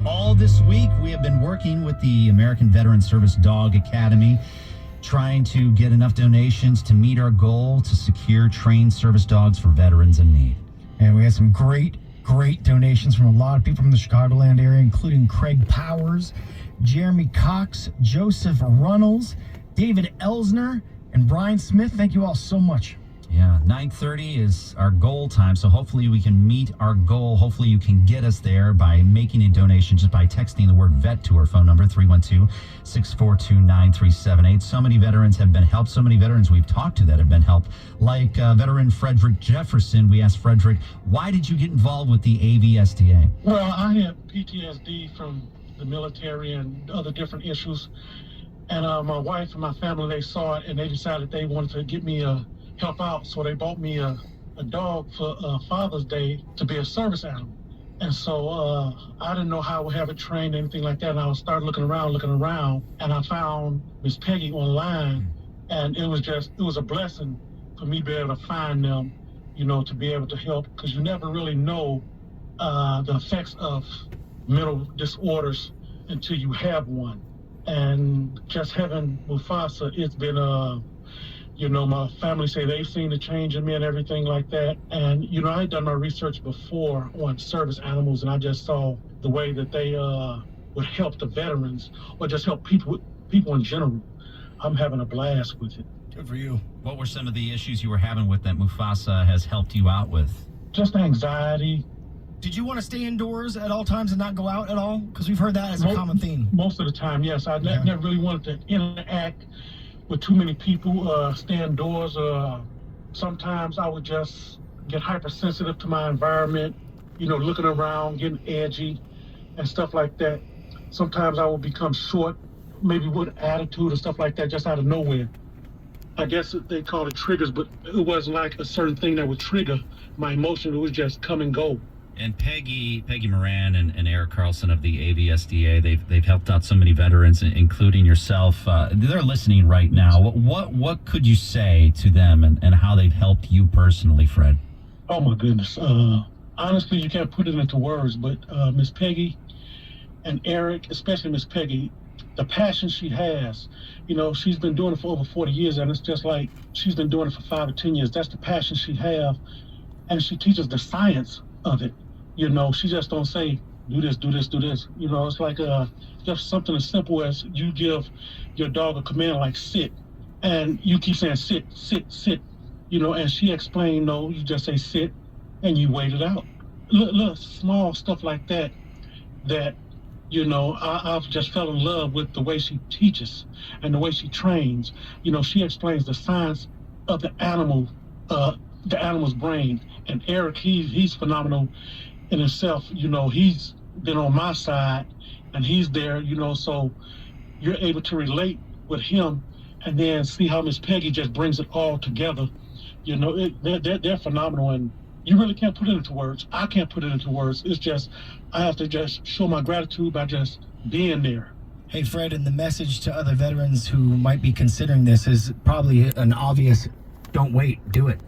All this week, we have been working with the American Veteran Service Dog Academy, trying to get enough donations to meet our goal to secure trained service dogs for veterans in need. And we had some great donations from a lot of people from the Chicagoland area, including Craig Powers, Jeremy Cox, Joseph Runnels, David Elsner, and Brian Smith. Thank you all so much. Yeah, 9:30 is our goal time, so hopefully we can meet our goal. Hopefully you can get us there by making a donation just by texting the word VET to our phone number, 312-642-9378. So many veterans have been helped. So many veterans we've talked to that have been helped. Like veteran Frederick Jefferson, we asked Frederick, why did you get involved with the AVSDA? Well, I had PTSD from the military and other different issues. And my wife and my family, they saw it and they decided they wanted to get me help out. So they bought me a dog for Father's Day to be a service animal. And so I didn't know how I would have it trained, anything like that. And I started looking around, and I found Miss Peggy online. And it was a blessing for me to be able to find them, to be able to help, because you never really know the effects of mental disorders until you have one. And just having Mufasa, it's been my family say they've seen the change in me and everything like that. And, I had done my research before on service animals, and I just saw the way that they would help the veterans or just help people in general. I'm having a blast with it. Good for you. What were some of the issues you were having with that Mufasa has helped you out with? Just anxiety. Did you want to stay indoors at all times and not go out at all? Because we've heard that as a common theme. Most of the time, yes. I never really wanted to interact with too many people, stay indoors. Sometimes I would just get hypersensitive to my environment, looking around, getting edgy and stuff like that. Sometimes I would become short, maybe with attitude and stuff like that, just out of nowhere. I guess they call it triggers, but it wasn't like a certain thing that would trigger my emotion. It was just come and go. And Peggy Moran and Eric Carlson of the AVSDA, they've helped out so many veterans, including yourself. They're listening right now. What could you say to them and how they've helped you personally, Fred? Oh my goodness. Honestly, you can't put it into words, but Miss Peggy and Eric, especially Miss Peggy, the passion she has, she's been doing it for over 40 years, and it's just like she's been doing it for 5 or 10 years. That's the passion she has, and she teaches the science of it. She just don't say, do this, do this, do this. It's like just something as simple as you give your dog a command like sit, and you keep saying sit, sit, sit, and she explained, no, you just say sit, and you wait it out. Little small stuff like that, I've just fell in love with the way she teaches and the way she trains. She explains the science of the animal's brain. And Eric, he's phenomenal in himself. He's been on my side, and he's there, so you're able to relate with him and then see how Miss Peggy just brings it all together. They're phenomenal, and you really can't put it into words. I can't put it into words. It's just, I have to just show my gratitude by just being there. Hey, Fred, and the message to other veterans who might be considering this is probably an obvious, don't wait, do it.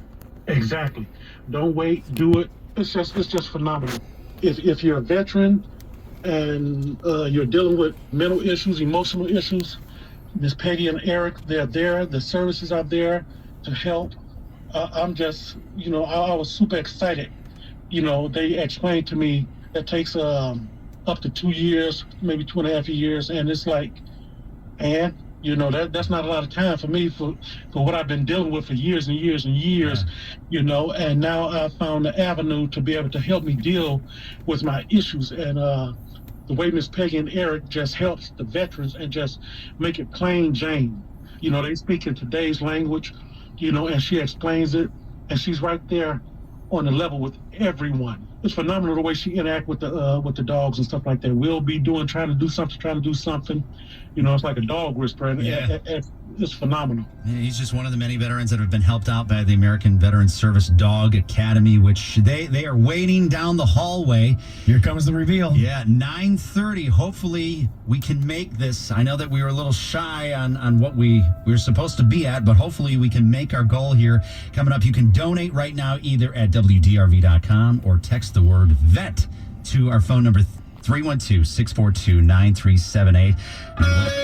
Exactly. Don't wait, do it. It's just phenomenal. If you're a veteran and you're dealing with mental issues, emotional issues, Miss Peggy and Eric, they're there. The services are there to help. I'm just, I was super excited. They explained to me that takes up to 2 years, maybe 2.5 years, and it's like, and that's not a lot of time for me for what I've been dealing with for years and years and years, and now I found the avenue to be able to help me deal with my issues. And the way Miss Peggy and Eric just helps the veterans and just make it plain Jane. They speak in today's language, and she explains it, and she's right there on the level with everyone. It's phenomenal the way she interact with the dogs and stuff like that. We'll be trying to do something. It's like a dog whisperer. Yeah. It's phenomenal. Yeah, he's just one of the many veterans that have been helped out by the American Veteran Service Dog Academy, which they are waiting down the hallway. Here comes the reveal. Yeah, 9:30. Hopefully we can make this. I know that we were a little shy on what we were supposed to be at, but hopefully we can make our goal here. Coming up, you can donate right now either at WDRV.com or text the word VET to our phone number 312-642-9378.